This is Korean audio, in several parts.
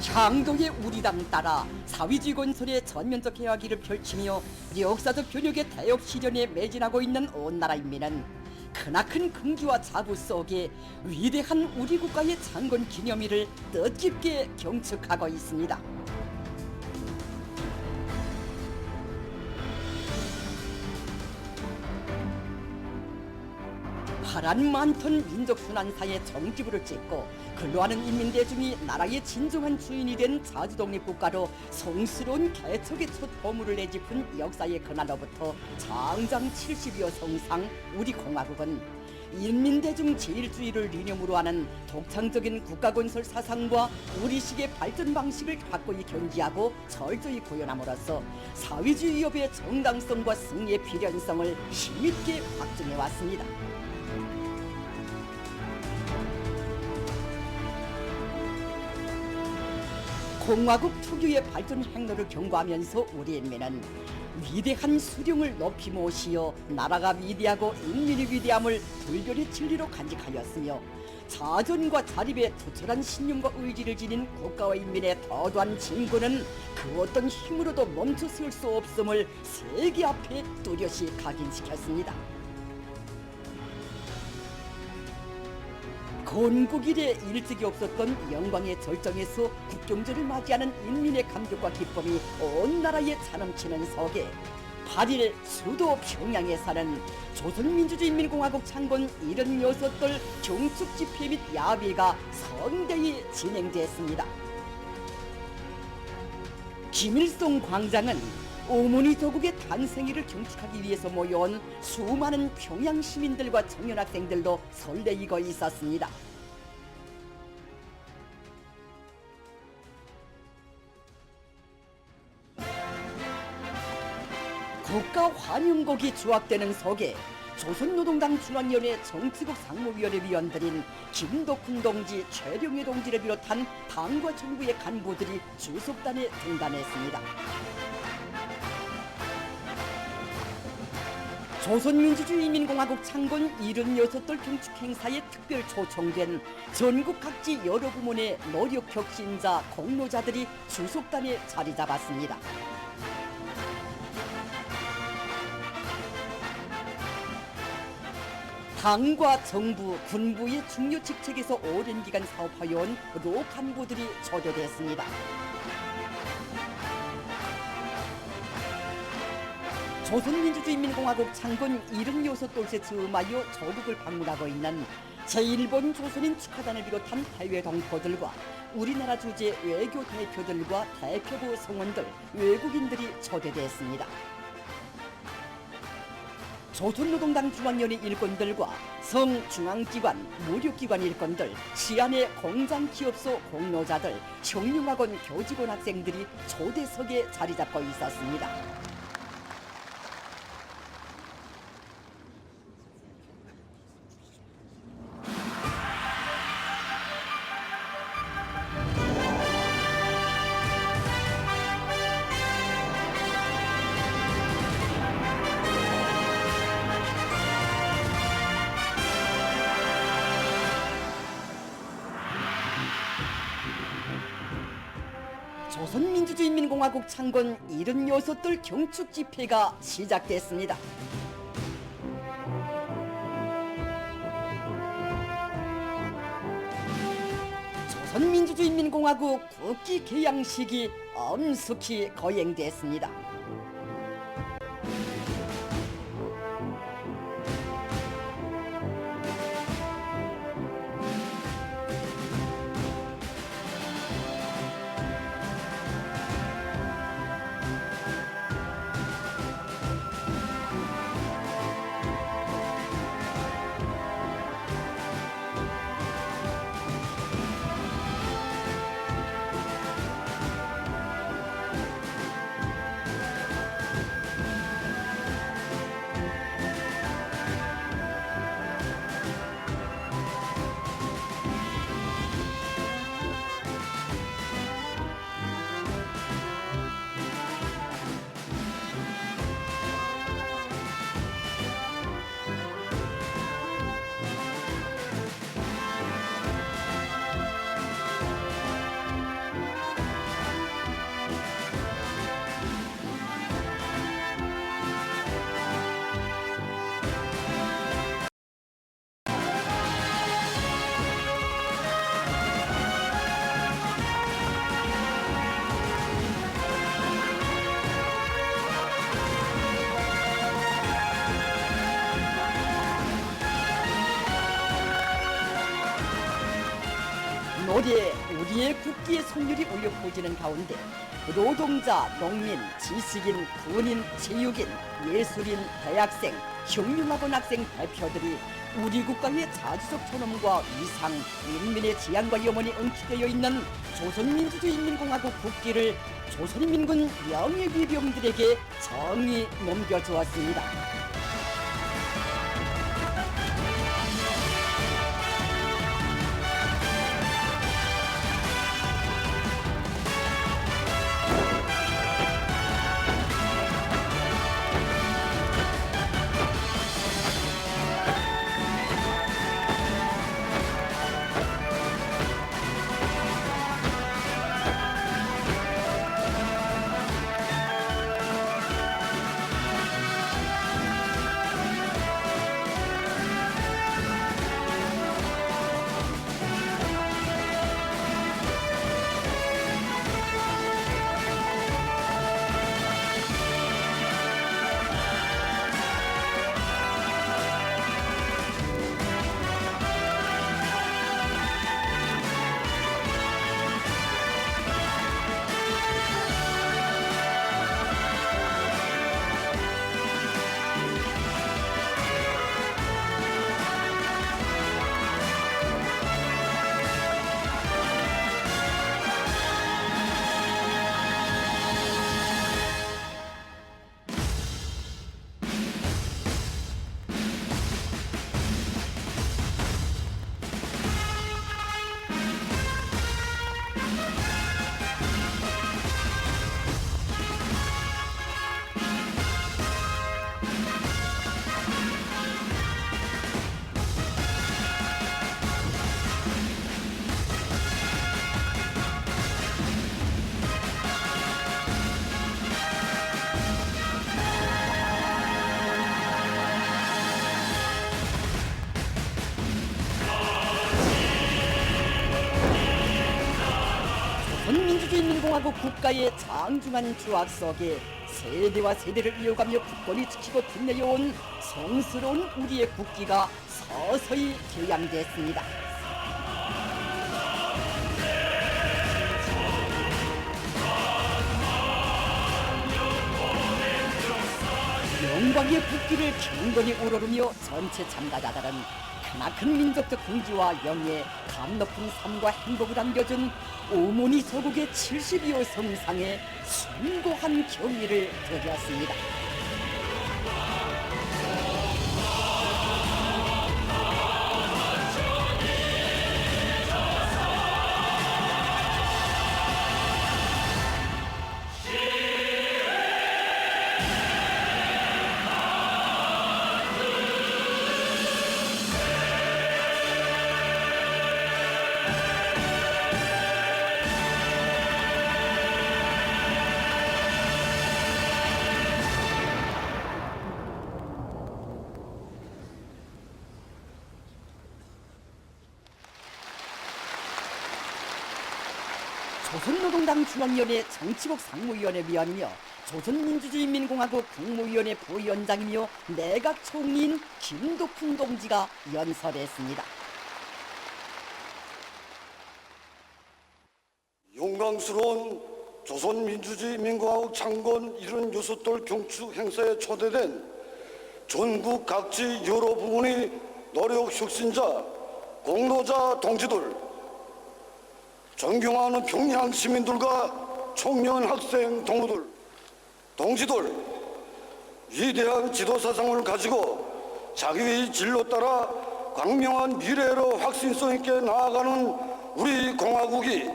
향도의 우리당 따라 사회주의 건설의 전면적 해화기를 펼치며 역사적 변혁의 대역 시련에 매진하고 있는 온 나라 인민은 크나큰 긍지와 자부 속에 위대한 우리 국가의 창건 기념일을 뜻깊게 경축하고 있습니다. 파란 많던 민족순환사의 정지부를 찍고 근로하는 인민대중이 나라의 진정한 주인이 된 자주독립국가로 성스러운 개척의 첫 보물을 내짚은 역사의 그날로부터 장장 70여 성상 우리 공화국은 인민대중 제일주의를 이념으로 하는 독창적인 국가건설 사상과 우리식의 발전 방식을 확고히 견지하고 철저히 구현함으로써 사회주의 위협의 정당성과 승리의 필연성을 힘있게 확증해왔습니다. 공화국 특유의 발전 행로를 경고하면서 우리 인민은 위대한 수령을 높이 모시어 나라가 위대하고 인민이 위대함을 불변의 진리로 간직하였으며 자전과 자립에 투철한 신념과 의지를 지닌 국가와 인민의 더도한 진군은 그 어떤 힘으로도 멈춰 세울 수 없음을 세계 앞에 뚜렷이 각인시켰습니다. 건국 이래 일찍이 없었던 영광의 절정에서 국경절을 맞이하는 인민의 감격과 기쁨이 온 나라에 차넘치는 속에 8일 수도 평양에 사는 조선민주주의인민공화국 창건 76돌 경축 집회 및 야비가 성대히 진행됐습니다. 김일성 광장은 어머니 조국의 탄생일을 경축하기 위해서 모여온 수많은 평양 시민들과 청년 학생들로 설레이고 있었습니다. 국가 환영곡이 주악되는 속에 조선노동당 중앙위원회 정치국 상무위원회 위원들인 김덕훈 동지, 최룡해 동지를 비롯한 당과 정부의 간부들이 주석단에 등단했습니다. 조선민주주의인민공화국 창건 76돌 경축 행사에 특별 초청된 전국 각지 여러 부문의 노력 혁신자, 공로자들이 주석단에 자리 잡았습니다. 당과 정부, 군부의 중요 직책에서 오랜 기간 사업하여온 로 간부들이 초대됐습니다. 조선민주주의인민공화국 창건 76돌째 즈음하여 조국을 방문하고 있는 제1본 조선인 축하단을 비롯한 해외 동포들과 우리나라 주재 외교 대표들과 대표부 성원들, 외국인들이 초대됐습니다. 조선노동당 중앙위원회 일꾼들과 성중앙기관, 무력기관 일꾼들, 시안의 공장기업소 공로자들, 혁명학원 교직원 학생들이 초대석에 자리 잡고 있었습니다. 조선민주주의인민공화국 창건 76돌 경축 집회가 시작됐습니다. 조선민주주의인민공화국 국기 개양식이 엄숙히 거행됐습니다. 노래 우리의 국기의 선율이 울려 퍼지는 가운데 노동자, 농민, 지식인, 군인, 체육인, 예술인, 대학생, 흉흉학원 학생 대표들이 우리 국가의 자주적 존엄과 위상, 인민의 지향과 염원이 엉키되어 있는 조선민주주의인민공화국 국기를 조선인민군 명예위병들에게 정의 넘겨주었습니다. 조선민주주의인민공화국 국가의 장중한 주악 속에 세대와 세대를 이어가며 국권을 지키고 빛내어온 성스러운 우리의 국기가 서서히 개양됐습니다. 영광의 국기를 경건히 우러르며 전체 참가자들은 크나큰 민족적 긍지와 영예, 감 높은 삶과 행복을 안겨준 오모니 서국의 72호 성상에 숭고한 경의를 드렸습니다. 조선노동당 중앙위원회 정치국 상무위원회 위원이며 조선민주주의인민공화국 국무위원회 부위원장이며 내각 총리인 김덕훈 동지가 연설했습니다. 영광스러운 조선민주주의인민공화국 창건 76돌 경축 행사에 초대된 전국 각지 여러 부문의 노력 혁신자, 공로자 동지들, 존경하는 평양 시민들과 청년 학생 동지들, 위대한 지도사상을 가지고 자기의 진로 따라 광명한 미래로 확신성 있게 나아가는 우리 공화국이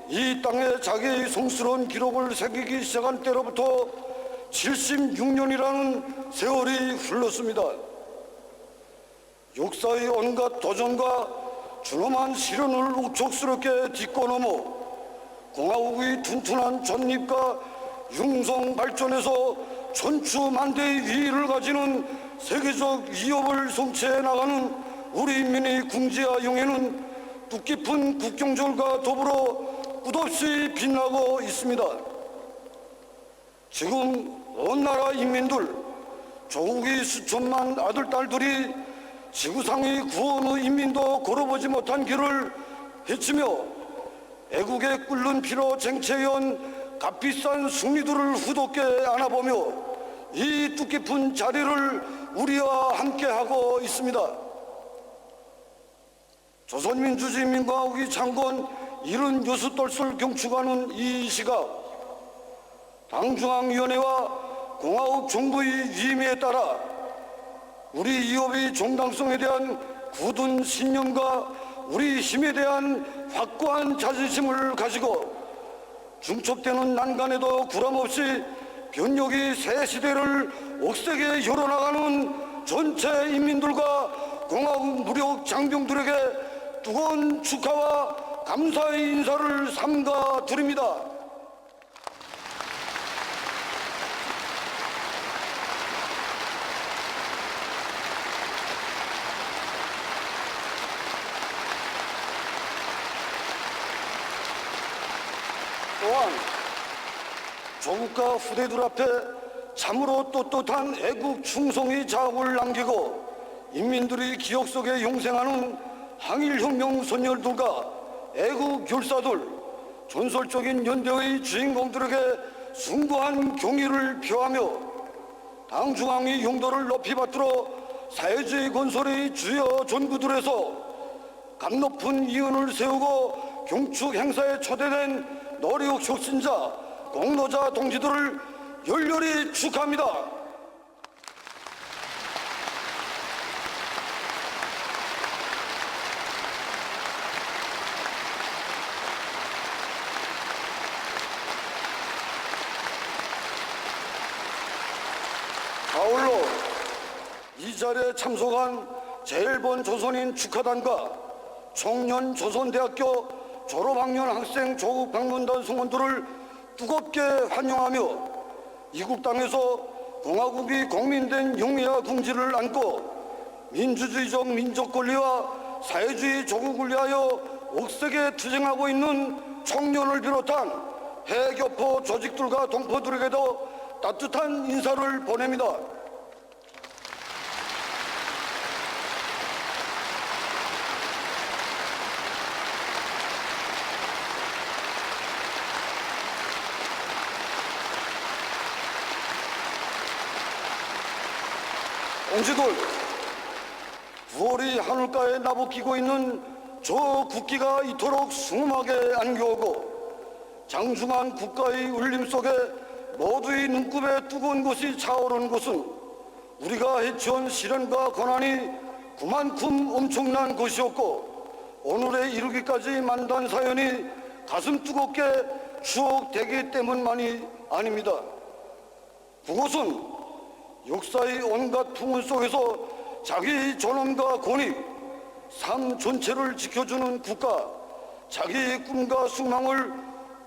이 땅에 자기의 성스러운 기록을 새기기 시작한 때로부터 76년이라는 세월이 흘렀습니다. 역사의 온갖 도전과 준엄한 시련을 우척스럽게 딛고 넘어 공화국의 튼튼한 존립과 융성 발전에서 천추만대의 위위를 가지는 세계적 위협을 성취해 나가는 우리 인민의 궁지와 영예는 뜻깊은 국경절과 더불어 끝없이 빛나고 있습니다. 지금 온 나라 인민들, 조국의 수천만 아들, 딸들이 지구상의 구원의 인민도 걸어보지 못한 길을 헤치며 애국에 끓는 피로 쟁취해온 값비싼 승리들을 후덥게 안아보며 이 뜻깊은 자리를 우리와 함께하고 있습니다. 조선민주주의인민공화국이 창건 76돌을 경축하는 이 시각, 당중앙위원회와 공화국 정부의 위임에 따라 우리 이업의 정당성에 대한 굳은 신념과 우리 힘에 대한 확고한 자존심을 가지고 중첩되는 난간에도 구람없이 변혁의 새 시대를 옥색에 열어나가는 전체 인민들과 공화국 무력 장병들에게 뜨거운 축하와 감사의 인사를 삼가 드립니다. 또한 조국과 후대들 앞에 참으로 떳떳한 애국 충성의 자업을 남기고 인민들의 기억 속에 용생하는 항일혁명 선열들과 애국 결사들, 전설적인 연대의 주인공들에게 숭고한 경의를 표하며 당중앙의 용도를 높이 받들어 사회주의 건설의 주요 전구들에서 값높은 이은을 세우고 경축 행사에 초대된 노력 혁신자, 공로자 동지들을 열렬히 축하합니다. 아울러 이 자리에 참석한 제1번 조선인 축하단과 청년 조선대학교 졸업학년 학생 조국 방문단 성원들을 뜨겁게 환영하며 이국 땅에서 공화국이 공민된 용의와 궁지를 안고 민주주의적 민족 권리와 사회주의 조국을 위하여 억세게 투쟁하고 있는 청년을 비롯한 해교포 조직들과 동포들에게도 따뜻한 인사를 보냅니다. 동지들, 9월이 하늘가에 나부끼고 있는 저 국기가 이토록 숭엄하게 안겨오고 장중한 국가의 울림 속에 모두의 눈곱에 뜨거운 것이 차오르는 것은 우리가 해치운 시련과 고난이 그만큼 엄청난 것이었고 오늘에 이르기까지 만든 사연이 가슴 뜨겁게 추억되기 때문만이 아닙니다. 그것은 역사의 온갖 풍운 속에서 자기 존엄과 권익, 삶 전체를 지켜주는 국가, 자기의 꿈과 소망을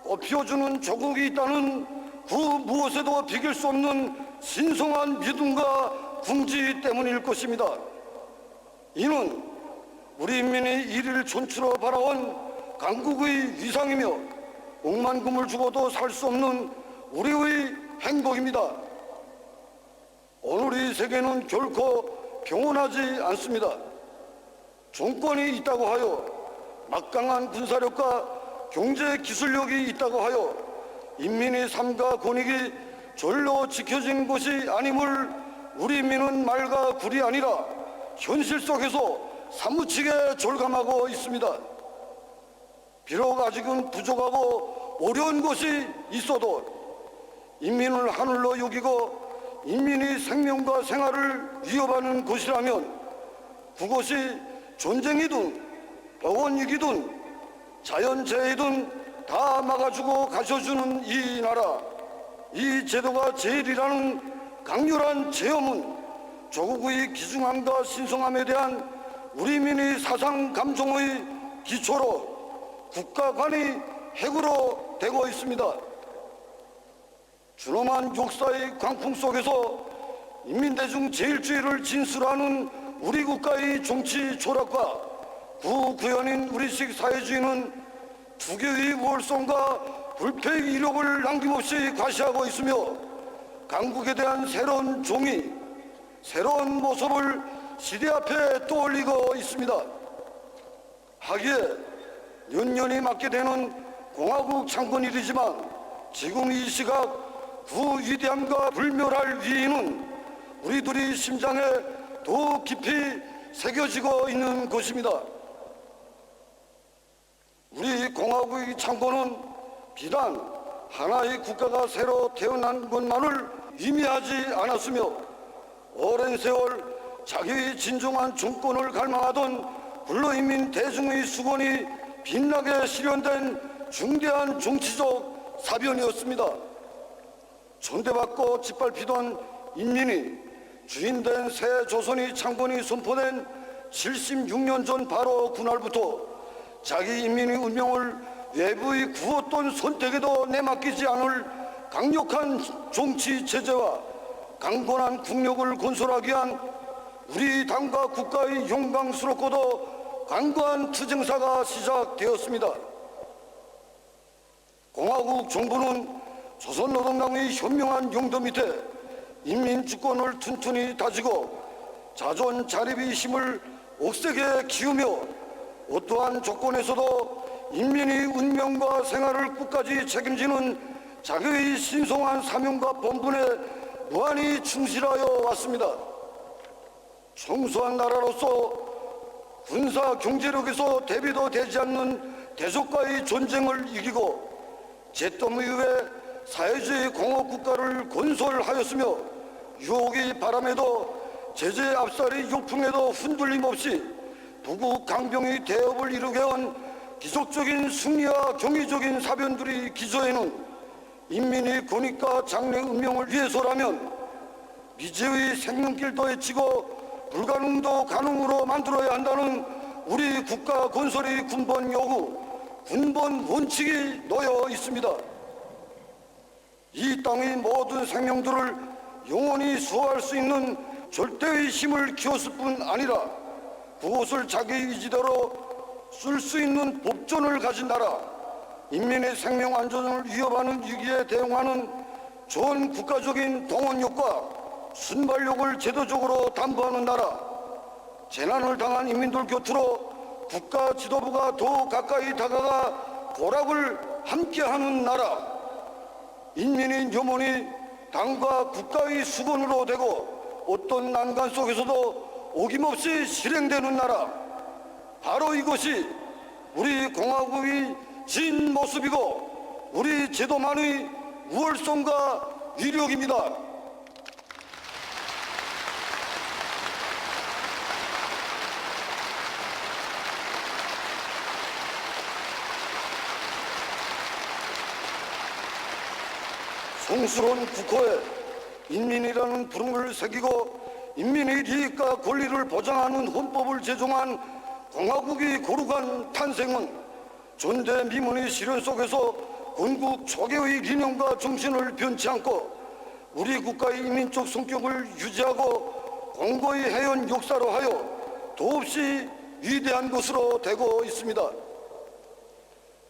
꽃피워주는 조국이 있다는 그 무엇에도 비길 수 없는 신성한 믿음과 궁지 때문일 것입니다. 이는 우리 인민이 일일 촌추로 바라온 강국의 위상이며 억만금을 주고도 살 수 없는 우리의 행복입니다. 오늘 이 세계는 결코 평온하지 않습니다. 정권이 있다고 하여 막강한 군사력과 경제 기술력이 있다고 하여 인민의 삶과 권익이 절로 지켜진 것이 아님을 우리 인민은 말과 굴이 아니라 현실 속에서 사무치게 절감하고 있습니다. 비록 아직은 부족하고 어려운 것이 있어도 인민을 하늘로 여기고 인민의 생명과 생활을 위협하는 것이라면 그것이 전쟁이든 병원위기든 자연재해든 다 막아주고 가셔주는 이 나라, 이 제도가 제일이라는 강렬한 체험은 조국의 기중함과 신성함에 대한 우리 민의 사상 감정의 기초로 국가관이 핵으로 되고 있습니다. 준엄한 역사의 광풍 속에서 인민대중 제일주의를 진술하는 우리 국가의 정치 철학과 구구현인 우리식 사회주의는 투교의 월성과 불패의 이력을 남김없이 과시하고 있으며 강국에 대한 새로운 종이, 새로운 모습을 시대 앞에 떠올리고 있습니다. 하기에 연년이 맞게 되는 공화국 창건일이지만 지금 이 시각 그 위대함과 불멸할 위인은 우리들이 심장에 더욱 깊이 새겨지고 있는 것입니다. 우리 공화국의 창건은 비단 하나의 국가가 새로 태어난 것만을 의미하지 않았으며 오랜 세월 자기의 진정한 정권을 갈망하던 불로인민 대중의 수건이 빛나게 실현된 중대한 정치적 사변이었습니다. 존대받고 짓밟히던 인민이 주인된 새 조선의 창건이 선포된 76년 전 바로 그날부터 자기 인민의 운명을 외부의 구었던 선택에도 내맡기지 않을 강력한 정치 체제와 강건한 국력을 건설하기 위한 우리 당과 국가의 영광스럽고도 강고한 투쟁사가 시작되었습니다. 공화국 정부는 조선노동당의 현명한 용도 밑에 인민주권을 튼튼히 다지고 자존 자립의 힘을 억세게 키우며 어떠한 조건에서도 인민의 운명과 생활을 끝까지 책임지는 자기의 신성한 사명과 본분에 무한히 충실하여 왔습니다. 청소한 나라로서 군사 경제력에서 대비도 되지 않는 대적과의 전쟁을 이기고 잿더미 이후에 사회주의 공화국가를 건설하였으며 유혹의 바람에도 제재 압살의 욕풍에도 흔들림 없이 북우 강병의 대업을 이루게 한 기적적인 승리와 경이적인 사변들의 기저에는 인민의 권익과 장래 운명을 위해서라면 미제의 생명길도 헤치고 불가능도 가능으로 만들어야 한다는 우리 국가 건설의 근본 요구, 근본 원칙이 놓여 있습니다. 이 땅의 모든 생명들을 영원히 수호할 수 있는 절대의 힘을 키웠을 뿐 아니라 그것을 자기 의지대로 쓸 수 있는 법존을 가진 나라, 인민의 생명 안전을 위협하는 위기에 대응하는 좋은 국가적인 동원력과 순발력을 제도적으로 담보하는 나라, 재난을 당한 인민들 곁으로 국가 지도부가 더 가까이 다가가 보락을 함께하는 나라, 인민의 염원이 당과 국가의 수건으로 되고 어떤 난간 속에서도 어김없이 실행되는 나라, 바로 이것이 우리 공화국의 진 모습이고 우리 제도만의 우월성과 위력입니다. 성스러운 국호에 인민이라는 부름을 새기고 인민의利益과 권리를 보장하는 헌법을 제정한 공화국의 거룩한 탄생은 전대미문의 실현 속에서 건국 초계의理念과 정신을 변치 않고 우리 국가의 인민적 성격을 유지하고 공고히 해온 역사로 하여 더없이 위대한 것으로 되고 있습니다.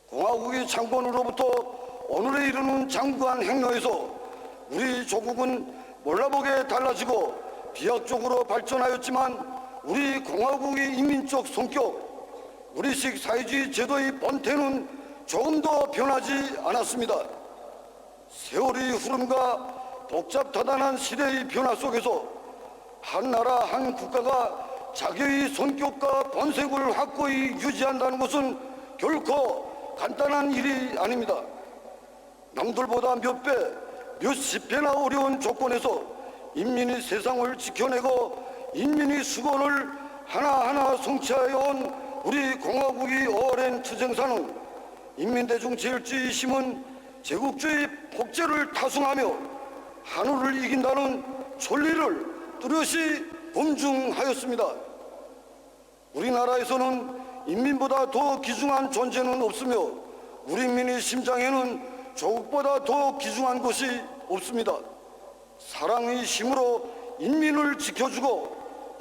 공화국의 창건으로부터 오늘에 이르는 장구한 행로에서 우리 조국은 몰라보게 달라지고 비약적으로 발전하였지만 우리 공화국의 인민적 성격, 우리식 사회주의 제도의 본태는 조금 더 변하지 않았습니다. 세월의 흐름과 복잡다단한 시대의 변화 속에서 한 나라 한 국가가 자기의 성격과 본색을 확고히 유지한다는 것은 결코 간단한 일이 아닙니다. 남들보다 몇 배, 몇십 배나 어려운 조건에서 인민이 세상을 지켜내고 인민의 수건을 하나하나 성취하여 온 우리 공화국의 오랜 투쟁사는 인민대중 제일주의 힘은 제국주의 폭제를 타승하며 한우를 이긴다는 천리를 뚜렷이 검증하였습니다. 우리나라에서는 인민보다 더 귀중한 존재는 없으며 우리 인민의 심장에는 조국보다 더 귀중한 것이 없습니다. 사랑의 힘으로 인민을 지켜주고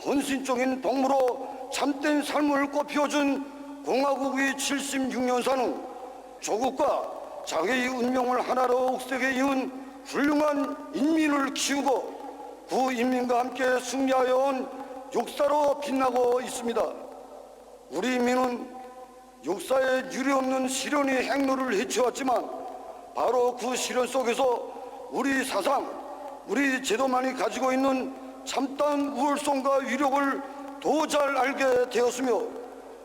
헌신적인 복무로 참된 삶을 꽃피워준 공화국의 76년사는 조국과 자기의 운명을 하나로 억세게 이은 훌륭한 인민을 키우고 그 인민과 함께 승리하여 온 역사로 빛나고 있습니다. 우리 인민은 역사에 유례없는 시련이 행로를 헤쳐왔지만 바로 그 시련 속에서 우리 사상, 우리 제도만이 가지고 있는 참다운 우월성과 위력을 더 잘 알게 되었으며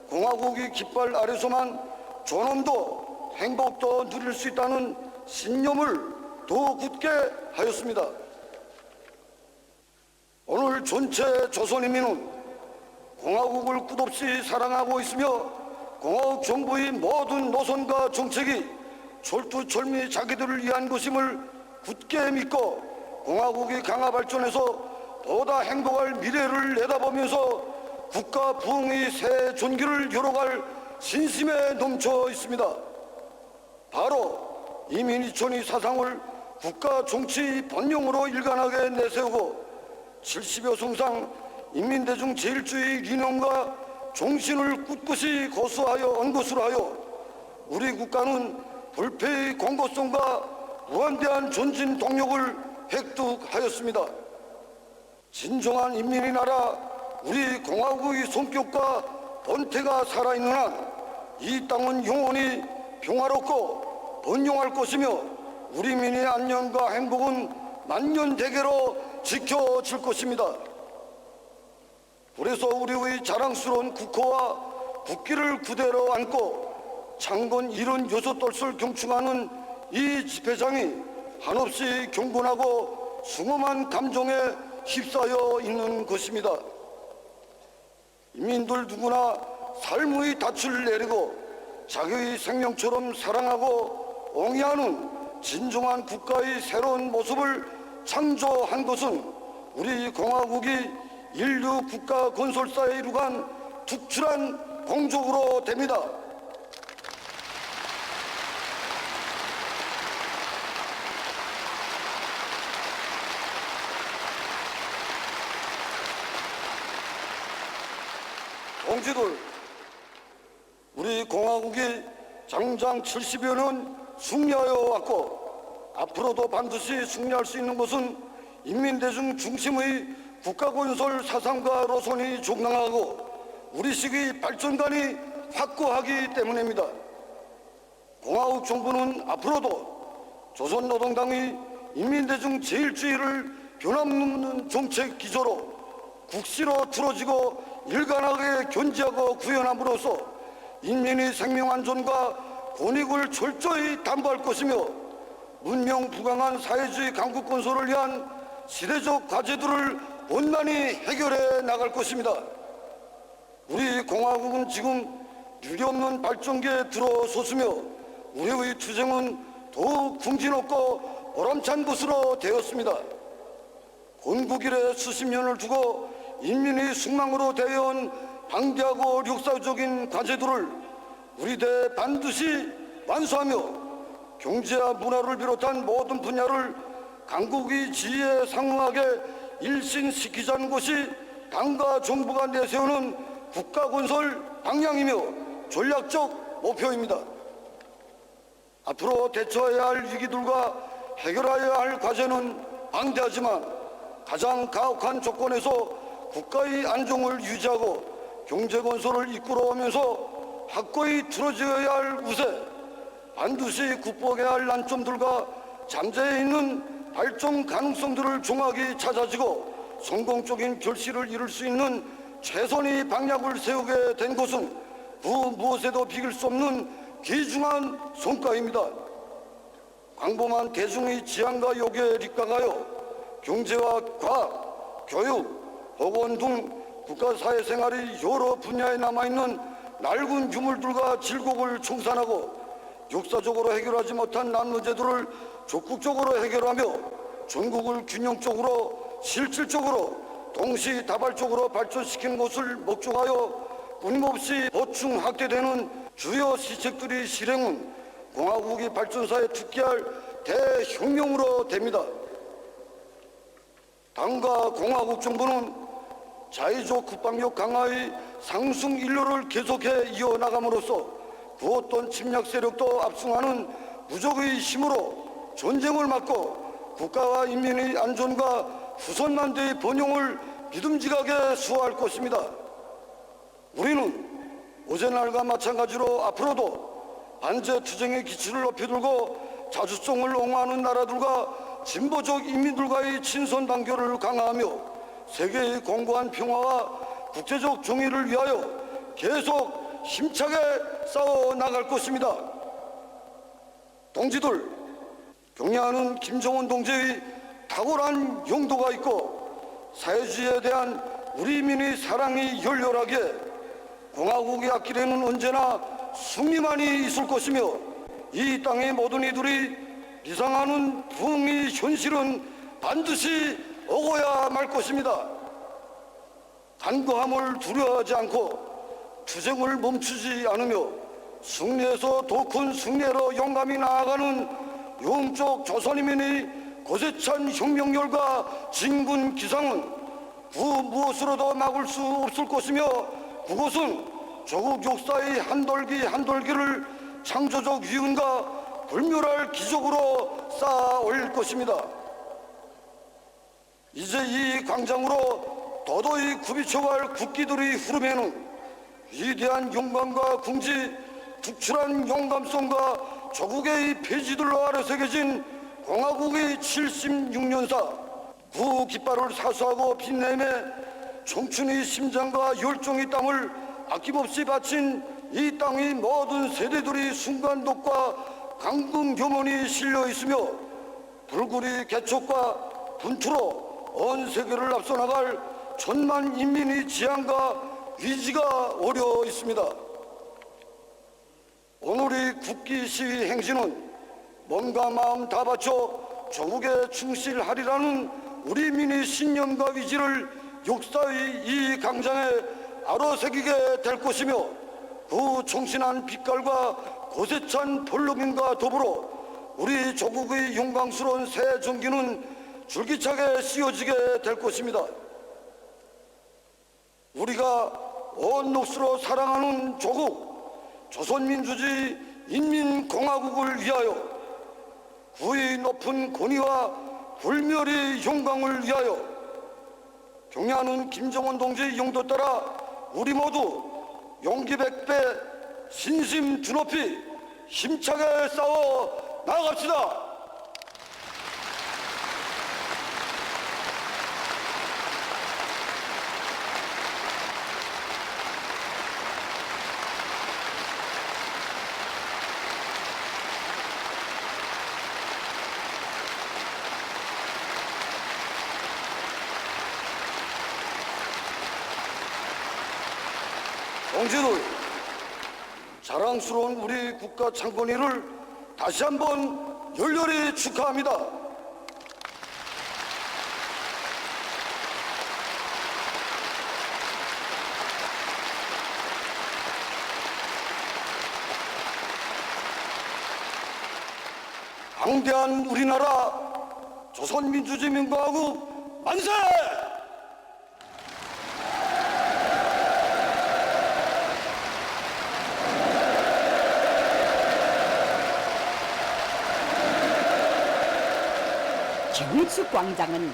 공화국이 깃발 아래서만 존엄도 행복도 누릴 수 있다는 신념을 더 굳게 하였습니다. 오늘 전체 조선인민은 공화국을 끝없이 사랑하고 있으며 공화국 정부의 모든 노선과 정책이 철두철미 자기들을 위한 것임을 굳게 믿고 공화국이 강화 발전해서 보다 행복할 미래를 내다보면서 국가 부흥의 새 존기를 열어갈 신심에 넘쳐 있습니다. 바로 이민희촌의 사상을 국가 정치 본령으로 일관하게 내세우고 70여 성상 인민대중 제일주의理念과 정신을 꿋꿋이 고수하여 온 것으로 하여 우리 국가는 불패의 공고성과 무한대한 전진 동력을 획득하였습니다. 진정한 인민의 나라 우리 공화국의 성격과 본태가 살아있는 한 이 땅은 영원히 평화롭고 번영할 것이며 우리 민의 안녕과 행복은 만년대계로 지켜질 것입니다. 그래서 우리의 자랑스러운 국호와 국기를 그대로 안고 창건 76돌을 경축하는 이 집회장이 한없이 경건하고 숭엄한 감정에 휩싸여 있는 것입니다. 인민들 누구나 삶의 닻을 내리고 자기의 생명처럼 사랑하고 옹이하는 진정한 국가의 새로운 모습을 창조한 것은 우리 공화국이 인류 국가 건설사에 이루간 특출한 공적으로 됩니다. 동지들, 우리 공화국이 장장 70여 년 승리하여 왔고 앞으로도 반드시 승리할 수 있는 것은 인민대중 중심의 국가건설 사상과 노선이 정당하고 우리 시기 발전관이 확고하기 때문입니다. 공화국 정부는 앞으로도 조선노동당의 인민대중 제일주의를 변함없는 정책 기조로 국시로 틀어지고 일관하게 견지하고 구현함으로써 인민의 생명안전과 권익을 철저히 담보할 것이며 문명 부강한 사회주의 강국 건설을 위한 시대적 과제들을 원만히 해결해 나갈 것입니다. 우리 공화국은 지금 유례없는 발전기에 들어섰으며 우리의 투쟁은 더욱 풍진없고 보람찬 것으로 되었습니다. 건국 이래 수십 년을 두고 인민의 숙망으로 되어온 방대하고 역사적인 과제들을 우리 대 반드시 완수하며 경제와 문화를 비롯한 모든 분야를 강국의 지위에 상응하게 일신시키자는 것이 당과 정부가 내세우는 국가건설 방향이며 전략적 목표입니다. 앞으로 대처해야 할 위기들과 해결해야 할 과제는 방대하지만 가장 가혹한 조건에서 국가의 안정을 유지하고 경제건설을 이끌어오면서 확고히 틀어져야 할 우세, 반드시 극복해야 할 난점들과 잠재해 있는 발전 가능성들을 종합히 찾아지고 성공적인 결실을 이룰 수 있는 최선의 방향을 세우게 된 것은 그 무엇에도 비길 수 없는 귀중한 성과입니다. 광범한 대중의 지향과 요구에 입각하여 경제와 과학, 교육, 보건 등 국가사회생활의 여러 분야에 남아있는 낡은 유물들과 질곡을 청산하고 역사적으로 해결하지 못한 난문제들을 적극적으로 해결하며 전국을 균형적으로 실질적으로 동시다발적으로 발전시키는 것을 목적하여 끊임없이 보충 확대되는 주요 시책들의 실행은 공화국이 발전사에 특기할 대혁명으로 됩니다. 당과 공화국 정부는 자의적 국방력 강화의 상승 일로를 계속해 이어나감으로써 그 어떤 침략 세력도 압승하는 무적의 힘으로 전쟁을 막고 국가와 인민의 안전과 후손난대의 번영을 믿음직하게 수호할 것입니다. 우리는 어제날과 마찬가지로 앞으로도 반제투쟁의 기치를 높여들고 자주성을 옹호하는 나라들과 진보적 인민들과의 친선 단결을 강화하며 세계의 공고한 평화와 국제적 정의를 위하여 계속 힘차게 싸워 나갈 것입니다. 동지들, 경례하는 김정은 동지의 탁월한 용도가 있고 사회주의에 대한 우리 민의 사랑이 열렬하기에 공화국의 앞길에는 언제나 승리만이 있을 것이며 이 땅의 모든 이들이 비상하는 부흥의 현실은 반드시 오고야 말 것입니다. 간거함을 두려워하지 않고 투쟁을 멈추지 않으며 승리에서 더 큰 승리로 용감히 나아가는 영적 조선인민의 거세찬 혁명열과 진군 기상은 그 무엇으로도 막을 수 없을 것이며 그것은 조국 역사의 한돌기 한돌기를 창조적 위은과 불멸할 기적으로 쌓아 올릴 것입니다. 이제 이 광장으로 도도히 굽이쳐갈 국기들의 흐름에는 위대한 영광과 궁지, 특출한 용감성과 조국의 폐지들로 아래 새겨진 공화국의 76년사 그 깃발을 사수하고 빛내며 청춘의 심장과 열정의 땀을 아낌없이 바친 이 땅의 모든 세대들의 순간독과 강금교문이 실려 있으며 불굴의 개척과 분투로 온 세계를 앞서 나갈 천만 인민의 지향과 의지가 어려 있습니다. 오늘의 국기 시위 행진은 몸과 마음 다 바쳐 조국에 충실하리라는 우리 민의 신념과 의지를 역사의 이 강장에 아로새기게 될 것이며 그 청신한 빛깔과 고세찬 폴루민과 더불어 우리 조국의 영광스러운 새 전기는 줄기차게 씌워지게 될 것입니다. 우리가 온 몫으로 사랑하는 조국, 조선민주주의 인민공화국을 위하여 그의 높은 권위와 불멸의 영광을 위하여 경례하는 김정은 동지의 용도 따라 우리 모두 용기 100배 신심 두높이 힘차게 싸워 나아갑시다. 동지들, 자랑스러운 우리 국가 창건일을 다시 한번 열렬히 축하합니다. 강대한 우리나라 조선민주주의민주공화국 만세! 경축광장은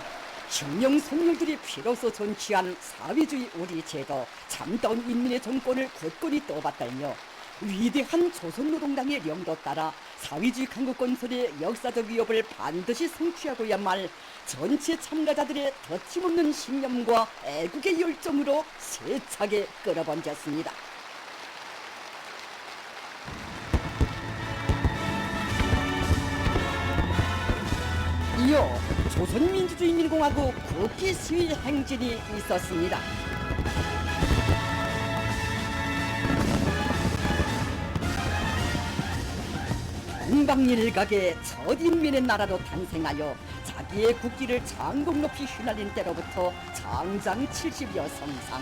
혁명 성령들이 피로써 전취한 사회주의 우리 제도 참다운 인민의 정권을 굳건히 떠받들며 위대한 조선노동당의 명도 따라 사회주의 강국 건설의 역사적 위협을 반드시 성취하고야말 전체 참가자들의 거침없는 신념과 애국의 열정으로 세차게 끌어번졌습니다. 이어 조선민주주의인민공화국 국기 시위 행진이 있었습니다. 동방일각의 첫 인민의 나라로 탄생하여 자기의 국기를 장곡 높이 휘날린 때로부터 장장 70여 성상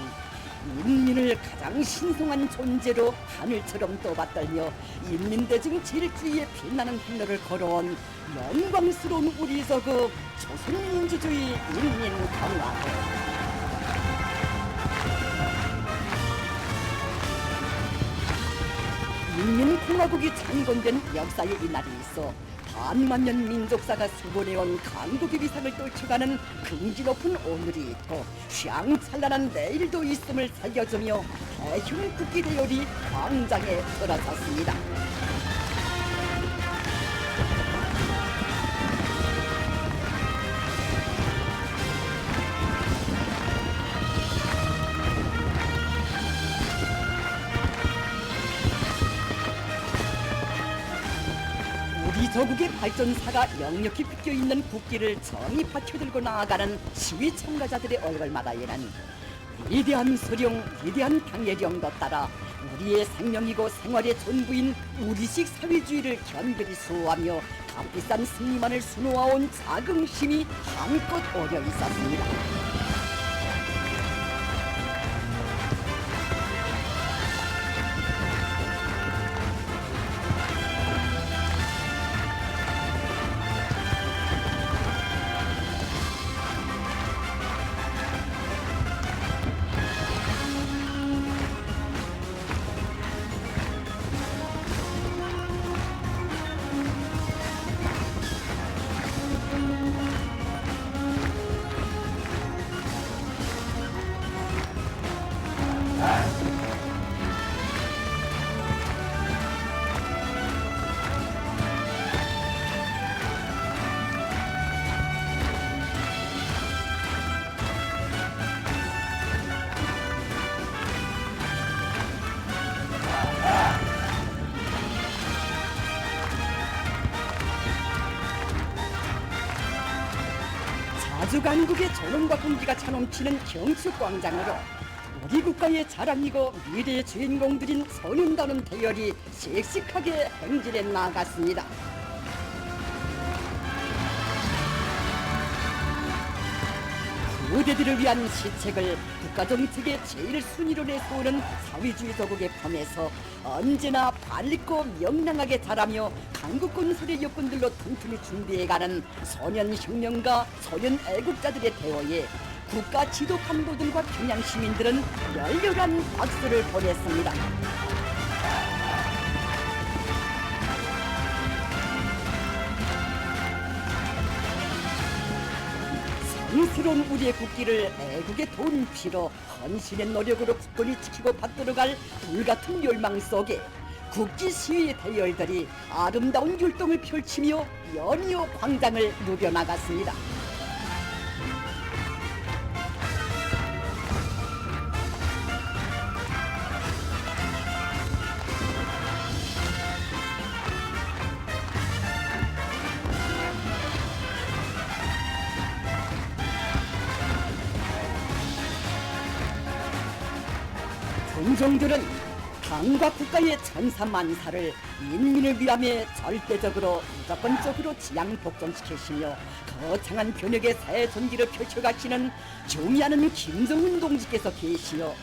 인민을 가장 신성한 존재로 하늘처럼 떠받들며 인민대중 질주의에 빛나는 행로를 걸어온 영광스러운 우리 조국 조선민주주의 인민공화국. 인민공화국이 창건된 역사의 이날이 있어 반만년 민족사가 수고해온 강국의 위상을 떨쳐가는 긍지 높은 오늘이 있고 휘황찬란한 내일도 있음을 살려주며 대형 국기 대열이 광장에 들어섰습니다. 우리 조국의 발전사가 역력히 빗겨있는 국기를 정이 받쳐들고 나아가는 시위 참가자들의 얼굴마다에는 위대한 수령, 위대한 당예령도 따라 우리의 생명이고 생활의 전부인 우리식 사회주의를 견고히 수호하며 값비싼 승리만을 수놓아온 자긍심이 한껏 어려 있었습니다. 자주간국의 전원과 공기가 차넘치는 경축광장으로 우리 국가의 자랑이고 미래의 주인공들인 소년단원 대열이 씩씩하게 행진해 나갔습니다. 후대들을 위한 시책을 국가정책의 제일 순위로 내세우는 사회주의 조국의 품에서 언제나 밝고 명랑하게 자라며 강국 건설의 여건들로 튼튼히 준비해가는 소년혁명가, 소년애국자들의 대호에 국가 지도 간부들과 평양 시민들은 열렬한 박수를 보냈습니다. 성스러운 우리의 국기를 애국의 돈 피로 헌신의 노력으로 굳건히 지키고 받들어갈 불같은 열망 속에 국기 시위 대열들이 아름다운 율동을 펼치며 연이어 광장을 누벼나갔습니다. 군종들은 당과 국가의 천사만사를 인민을 위함에 절대적으로 무조건적으로 지향 복종시키시며 거창한 변혁의 새 전기를 펼쳐가시는 존귀하는 김정은 동지께서 계시어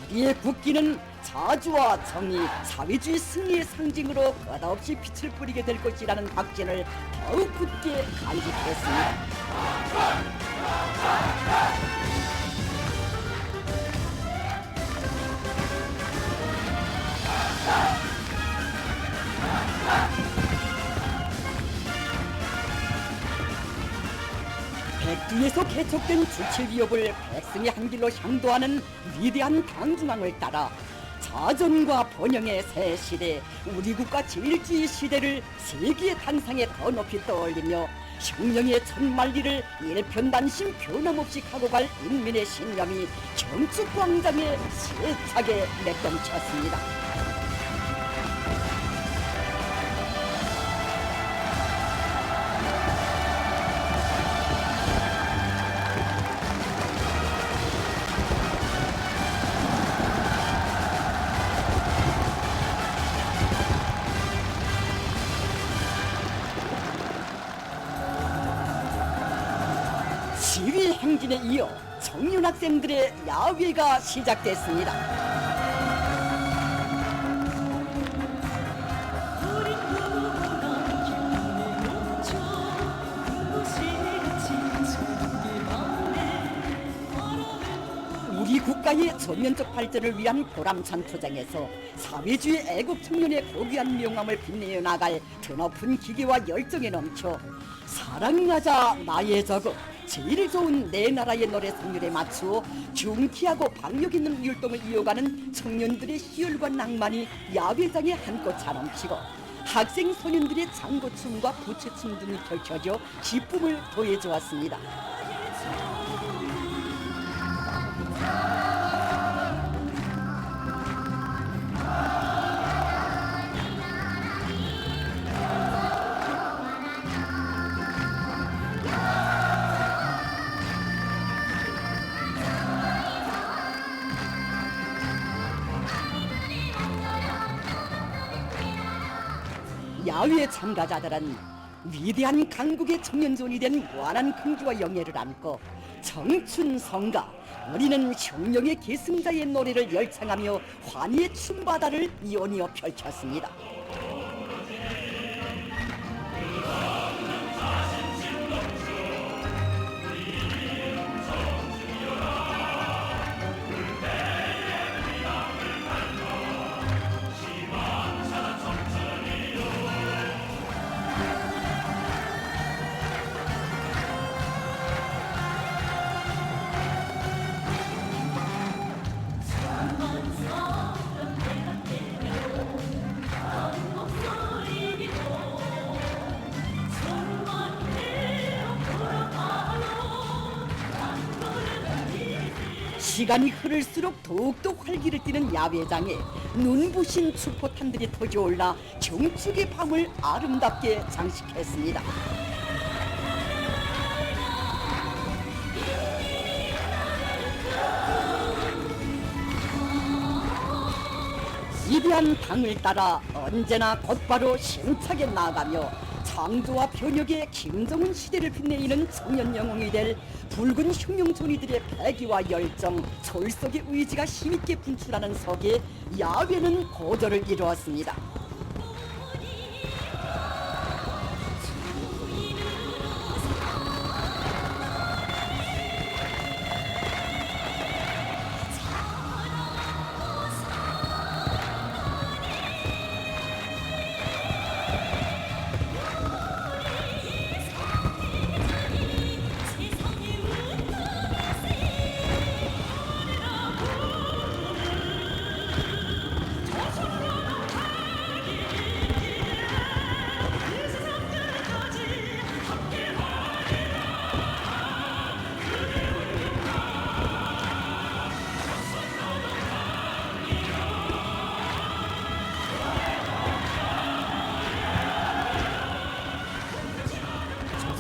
우리의 국기는 자주와 정의, 사회주의 승리의 상징으로 끝없이 빛을 뿌리게 될 것이라는 확신을 더욱 굳게 간직했습니다. 백두에서 개척된 주체기업을 백성의 한길로 향도하는 위대한 당중앙을 따라 자전과 번영의 새 시대, 우리 국가 제일주의 시대를 세계의 단상에 더 높이 떠올리며 혁명의 첫말리를 일편단심 변함없이 가고 갈 인민의 신념이 경축광장에 세차게 내뿜쳤습니다. 시위 행진에 이어 청년 학생들의 야외가 시작됐습니다. 우리 국가 국가의 전면적 발전을 위한 보람찬 투쟁에서 사회주의 애국 청년의 고귀한 명함을 빛내어 나갈 드높은 기계와 열정에 넘쳐 사랑하자 나의 저국 제일 좋은 내 나라의 노래 성률에 맞추어 경쾌하고 박력 있는 율동을 이어가는 청년들의 희열과 낭만이 야외장에 한껏 자넘치고 학생 소년들의 장구춤과 부채춤 등이 펼쳐져 기쁨을 더해주었습니다. 야외 참가자들은 위대한 강국의 청년존이 된 무한한 긍지와 영예를 안고 청춘성가 우리는 혁명의 계승자의 노래를 열창하며 환희의 춤바다를 이어니어 펼쳤습니다. 시간이 흐를수록 더욱더 활기를 띠는 야외장에 눈부신 추포탄들이 터져올라 경축의 밤을 아름답게 장식했습니다. 위대한 당을 따라 언제나 곧바로 힘차게 나아가며 창조와 변혁의 김정은 시대를 빛내이는 청년 영웅이 될 붉은 혁명존이들의 패기와 열정, 졸속의 의지가 힘있게 분출하는 속에 야외는 고조를 이루었습니다.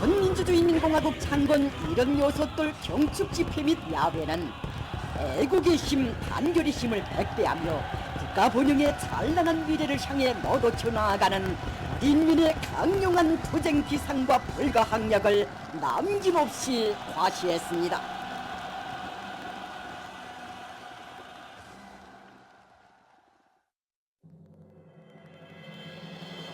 조선민주주의인민공화국 창건 76돌 경축 집회 및 야외는 애국의 힘, 단결의 힘을 백배하며 국가 번영의 찬란한 미래를 향해 너도쳐 나아가는 인민의 강력한 투쟁 기상과 불가항력을 남김없이 과시했습니다.